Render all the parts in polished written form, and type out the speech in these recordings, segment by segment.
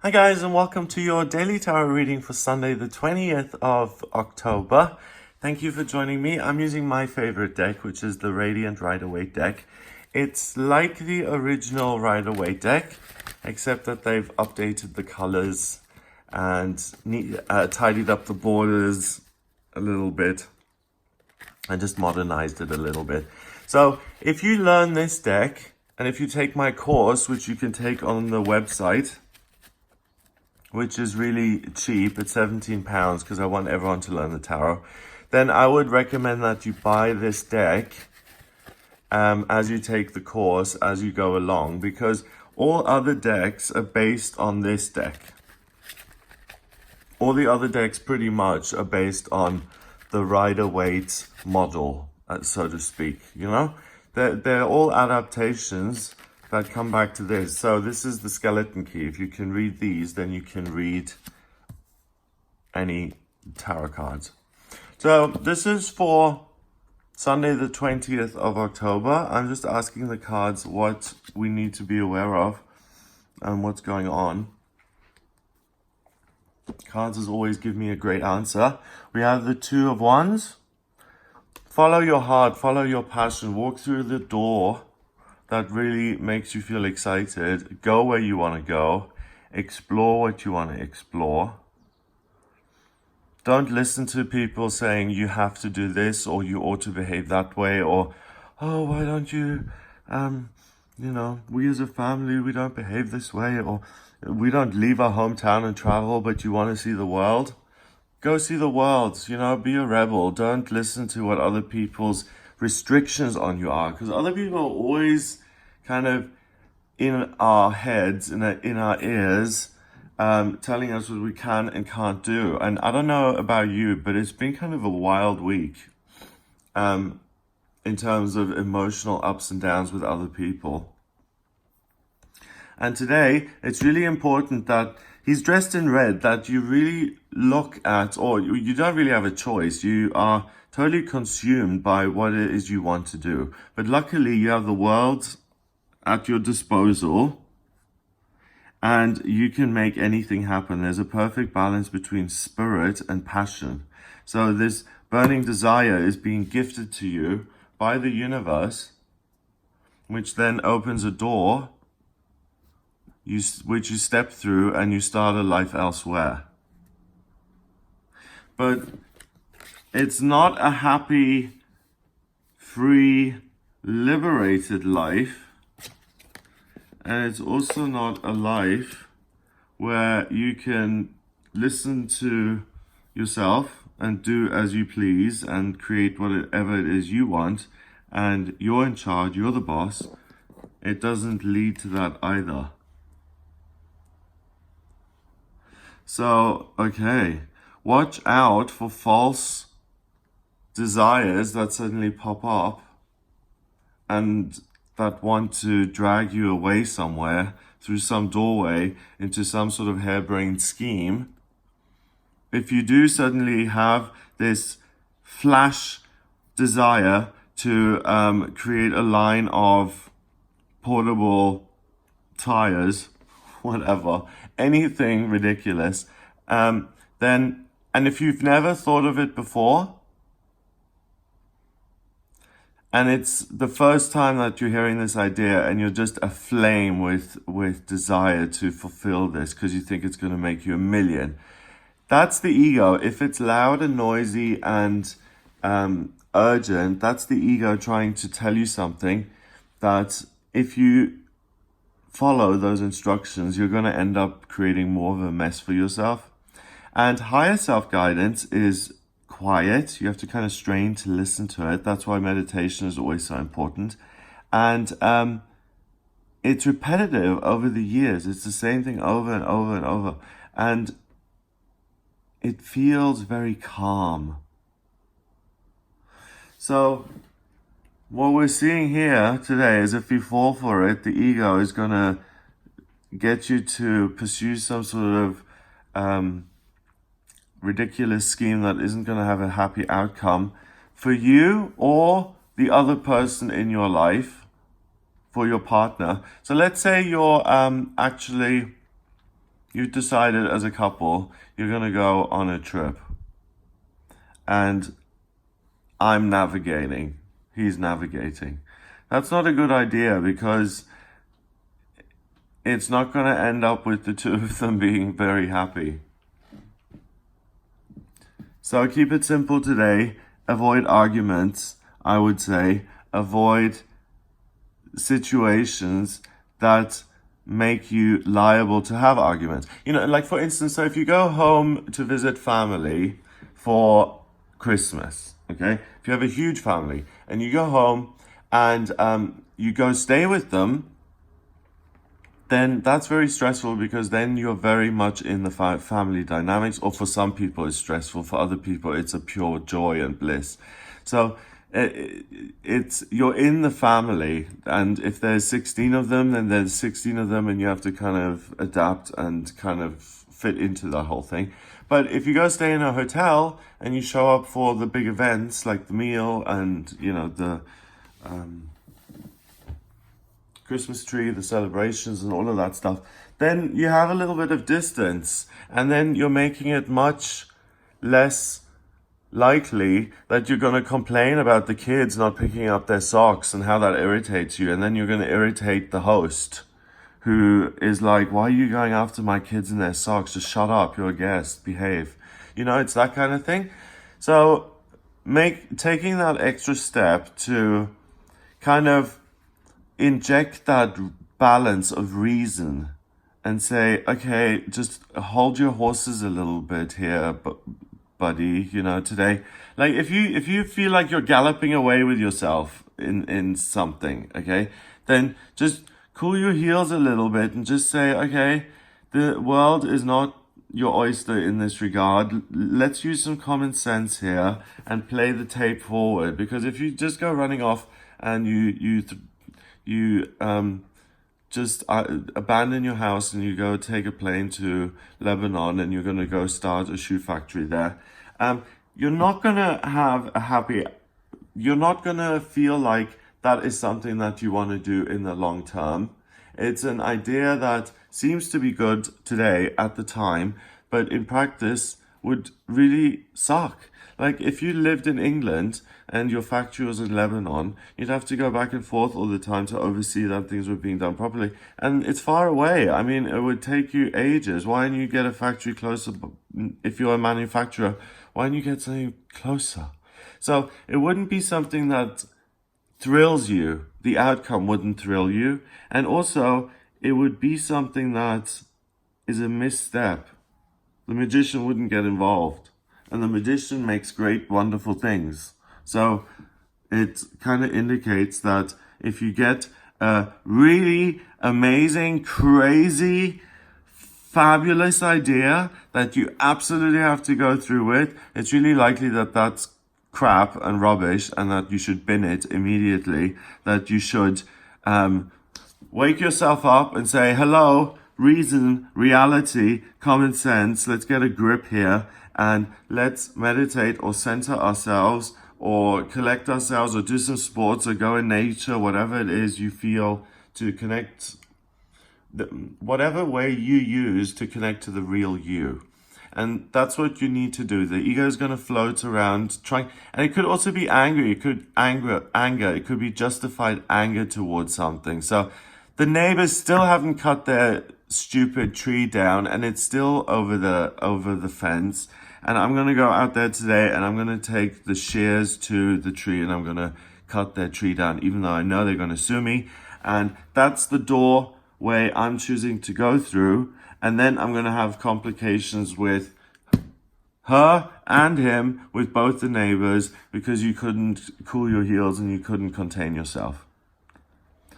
Hi guys, and welcome to your daily tarot reading for Sunday the 20th of October. Thank you for joining me. I'm using my favorite deck, which is the Radiant Rider-Waite deck. It's like the original Rider-Waite deck, except that they've updated the colors and tidied up the borders a little bit and just modernized it a little bit. So if you learn this deck, and if you take my course, which you can take on the website, which is really cheap, it's £17 because I want everyone to learn the tarot, then I would recommend that you buy this deck as you take the course, as you go along, because all other decks are based on this deck. All the other decks pretty much are based on the Rider-Waite model, so to speak, you know? They're all adaptations that come back to this. So this is the skeleton key. If you can read these, then you can read any tarot cards. So this is for Sunday the 20th of October. I'm just asking the cards what we need to be aware of and what's going on. Cards as always give me a great answer. We have the Two of Wands. Follow your heart, follow your passion, walk through the door that really makes you feel excited. Go where you want to go. Explore what you want to explore. Don't listen to people saying you have to do this or you ought to behave that way, or, oh, why don't you, we as a family, we don't behave this way, or we don't leave our hometown and travel, but you want to see the world. Go see the world, be a rebel. Don't listen to what other people's restrictions on you are, because other people are always kind of in our heads, in our ears, telling us what we can and can't do. And I don't know about you, but it's been kind of a wild week in terms of emotional ups and downs with other people. And today, it's really important that he's dressed in red, that you really look at, or you don't really have a choice. You are totally consumed by what it is you want to do. But luckily, you have the world at your disposal, and you can make anything happen. There's a perfect balance between spirit and passion. So this burning desire is being gifted to you by the universe, which then opens a door which you step through and you start a life elsewhere. But it's not a happy, free, liberated life. And it's also not a life where you can listen to yourself and do as you please and create whatever it is you want, and you're in charge, you're the boss. It doesn't lead to that either. So, okay, watch out for false desires that suddenly pop up and that want to drag you away somewhere through some doorway into some sort of harebrained scheme. If you do suddenly have this flash desire to create a line of portable tires, whatever, anything ridiculous, and if you've never thought of it before, and it's the first time that you're hearing this idea and you're just aflame with desire to fulfill this because you think it's going to make you a million, that's the ego. If it's loud and noisy and urgent, that's the ego trying to tell you something, that if you follow those instructions, you're going to end up creating more of a mess for yourself. And higher self-guidance is quiet. You have to kind of strain to listen to it. That's why meditation is always so important. And it's repetitive over the years. It's the same thing over and over and over. And it feels very calm. So what we're seeing here today is if you fall for it, the ego is going to get you to pursue some sort of ridiculous scheme that isn't going to have a happy outcome for you or the other person in your life, for your partner. So let's say you're actually you've decided as a couple, you're going to go on a trip. And I'm navigating. He's navigating. That's not a good idea because it's not going to end up with the two of them being very happy. So keep it simple today. Avoid arguments, I would say. Avoid situations that make you liable to have arguments. You know, like for instance, so if you go home to visit family for Christmas, okay? If you have a huge family and you go home and you go stay with them, then that's very stressful because then you're very much in the family dynamics, or for some people it's stressful, for other people it's a pure joy and bliss. So it's you're in the family, and if there's 16 of them, then there's 16 of them, and you have to kind of adapt and kind of fit into the whole thing. But if you go stay in a hotel and you show up for the big events like the meal and, you know, the Christmas tree, the celebrations and all of that stuff, then you have a little bit of distance, and then you're making it much less likely that you're going to complain about the kids not picking up their socks and how that irritates you, and then you're going to irritate the host who is like, why are you going after my kids and their socks? Just shut up, you're a guest, behave. You know, it's that kind of thing. So taking that extra step to kind of inject that balance of reason and say, okay, just hold your horses a little bit here, buddy, you know, today. Like if you feel like you're galloping away with yourself in something, okay, then just cool your heels a little bit and just say, okay, the world is not your oyster in this regard. Let's use some common sense here and play the tape forward. Because if you just go running off and you just abandon your house and you go take a plane to Lebanon and you're going to go start a shoe factory there, you're not going to have a happy, you're not going to feel like that is something that you want to do in the long term. It's an idea that seems to be good today at the time, but in practice would really suck. Like if you lived in England and your factory was in Lebanon, you'd have to go back and forth all the time to oversee that things were being done properly. And it's far away. I mean, it would take you ages. Why don't you get a factory closer? If you're a manufacturer, why don't you get something closer? So it wouldn't be something that thrills you. The outcome wouldn't thrill you. And also, it would be something that is a misstep. The magician wouldn't get involved. And the magician makes great, wonderful things. So it kind of indicates that if you get a really amazing, crazy, fabulous idea that you absolutely have to go through with, it's really likely that that's crap and rubbish and that you should bin it immediately, that you should wake yourself up and say, hello, reason, reality, common sense, let's get a grip here and let's meditate or center ourselves or collect ourselves or do some sports or go in nature, whatever it is you feel to connect, whatever way you use to connect to the real you. And that's what you need to do. The ego is going to float around trying, and it could also be angry. It could anger. It could be justified anger towards something. So the neighbors still haven't cut their stupid tree down, and it's still over the fence. And I'm going to go out there today, and I'm going to take the shears to the tree, and I'm going to cut their tree down, even though I know they're going to sue me. And that's the doorway I'm choosing to go through. And then I'm going to have complications with her and him, with both the neighbors, because you couldn't cool your heels and you couldn't contain yourself.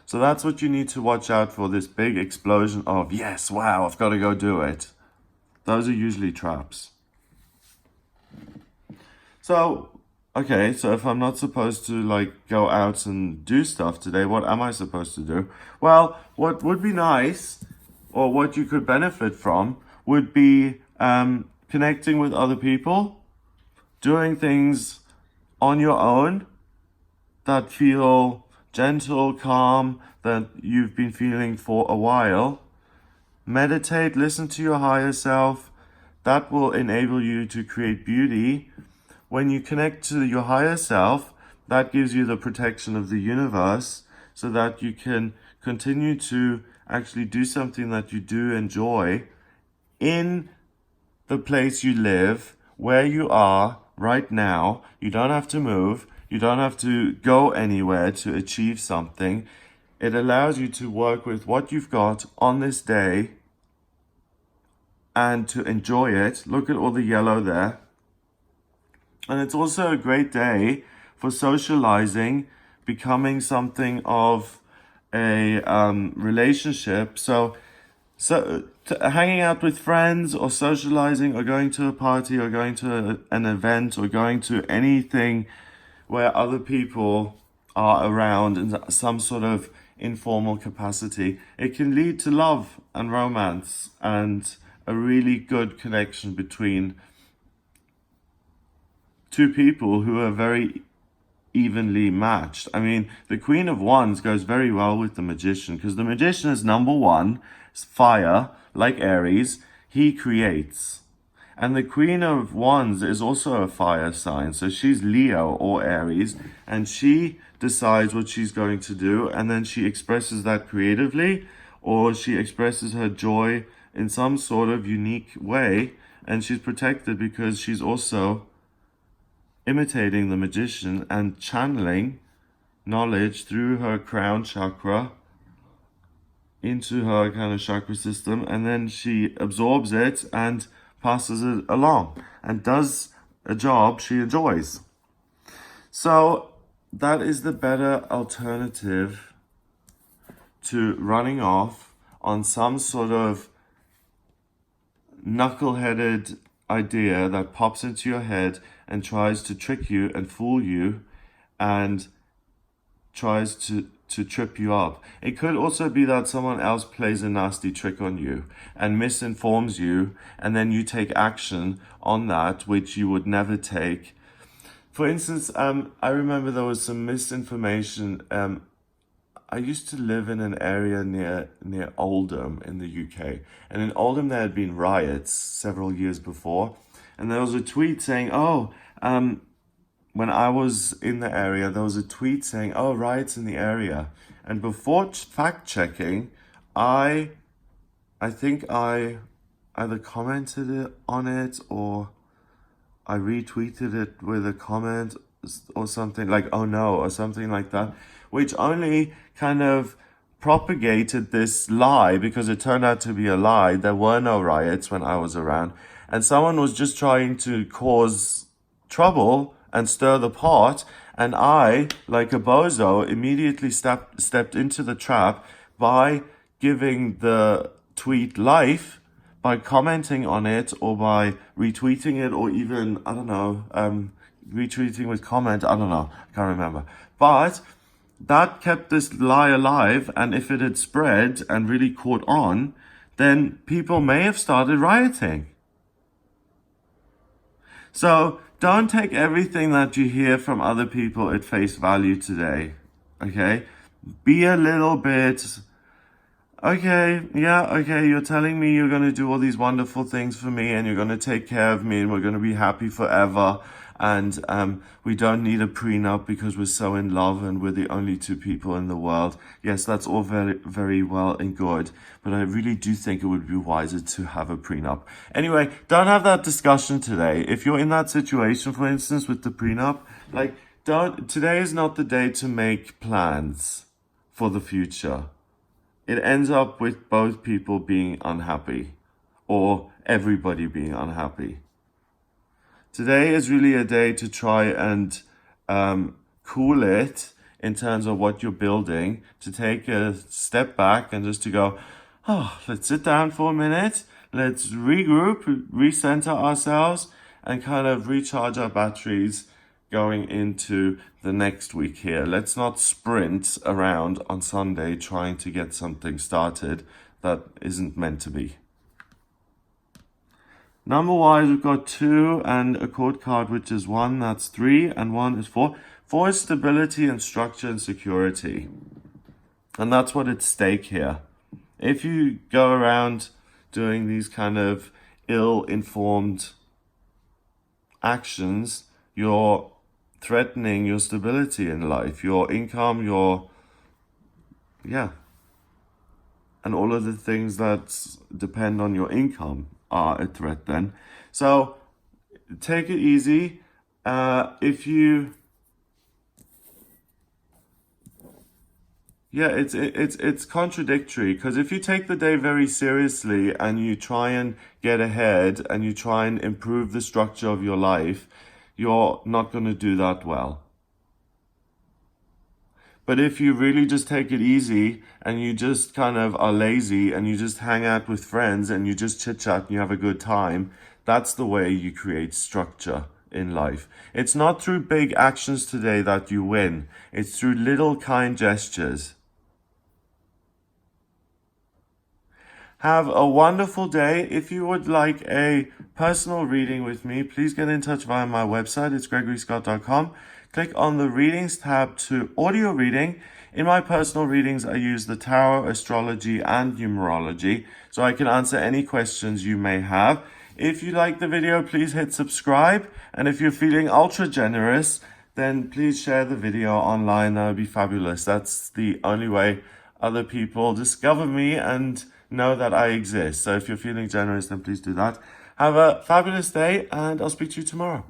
So that's what you need to watch out for, this big explosion of, yes, wow, I've got to go do it. Those are usually traps. So, okay, so if I'm not supposed to like go out and do stuff today, what am I supposed to do? Well, what would be nice, or what you could benefit from, would be connecting with other people, doing things on your own that feel gentle, calm, that you've been feeling for a while, meditate, listen to your higher self. That will enable you to create beauty. When you connect to your higher self, that gives you the protection of the universe so that you can continue to actually do something that you do enjoy in the place you live, where you are right now. You don't have to move. You don't have to go anywhere to achieve something. It allows you to work with what you've got on this day and to enjoy it. Look at all the yellow there. And it's also a great day for socializing, becoming something of a relationship. So hanging out with friends or socializing or going to a party or going to an event or going to anything where other people are around in some sort of informal capacity, it can lead to love and romance and a really good connection between two people who are very evenly matched. I mean, the Queen of Wands goes very well with the Magician because the Magician is number one, fire, like Aries, he creates. And the Queen of Wands is also a fire sign, so she's Leo or Aries, and she decides what she's going to do, and then she expresses that creatively, or she expresses her joy in some sort of unique way, and she's protected because she's also imitating the Magician and channeling knowledge through her crown chakra into her kind of chakra system, and then she absorbs it and passes it along and does a job she enjoys. So that is the better alternative to running off on some sort of knuckle-headed idea that pops into your head and tries to trick you and fool you and tries to trip you up. It could also be that someone else plays a nasty trick on you and misinforms you, and then you take action on that which you would never take. For instance, I remember there was some misinformation. I used to live in an area near Oldham in the UK, and in Oldham there had been riots several years before, and there was a tweet saying, when I was in the area, there was a tweet saying, oh, riots in the area. And before fact-checking, I think I either commented on it or I retweeted it with a comment or something like, oh no, or something like that, which only kind of propagated this lie because it turned out to be a lie. There were no riots when I was around. And someone was just trying to cause trouble and stir the pot, and I, like a bozo, immediately stepped into the trap by giving the tweet life, by commenting on it, or by retweeting it, or even, I don't know, retweeting with comment, I don't know, I can't remember. But that kept this lie alive, and if it had spread and really caught on, then people may have started rioting. So don't take everything that you hear from other people at face value today, okay? Be a little bit, okay, you're telling me you're going to do all these wonderful things for me and you're going to take care of me and we're going to be happy forever, and we don't need a prenup because we're so in love and we're the only two people in the world. Yes, that's all very, very well and good, but I really do think it would be wiser to have a prenup. Anyway, don't have that discussion today. If you're in that situation, for instance, with the prenup, today is not the day to make plans for the future. It ends up with both people being unhappy or everybody being unhappy. Today is really a day to try and cool it in terms of what you're building, to take a step back and just to go, let's sit down for a minute, let's regroup, recenter ourselves, and kind of recharge our batteries going into the next week here. Let's not sprint around on Sunday trying to get something started that isn't meant to be. Number-wise, we've got 2 and a court card, which is 1, that's 3, and 1 is 4. 4 is stability and structure and security. And that's what at stake here. If you go around doing these kind of ill-informed actions, you're threatening your stability in life, your income, and all of the things that depend on your income are a threat then. So take it easy. It's contradictory, because if you take the day very seriously and you try and get ahead and you try and improve the structure of your life, you're not going to do that well. But if you really just take it easy and you just kind of are lazy and you just hang out with friends and you just chit chat and you have a good time, that's the way you create structure in life. It's not through big actions today that you win. It's through little kind gestures. Have a wonderful day. If you would like a personal reading with me, please get in touch via my website. It's gregoryscott.com. Click on the readings tab to audio reading. In my personal readings, I use the tarot, astrology, and numerology, so I can answer any questions you may have. If you like the video, please hit subscribe. And if you're feeling ultra generous, then please share the video online. That would be fabulous. That's the only way other people discover me and know that I exist. So if you're feeling generous, then please do that. Have a fabulous day, and I'll speak to you tomorrow.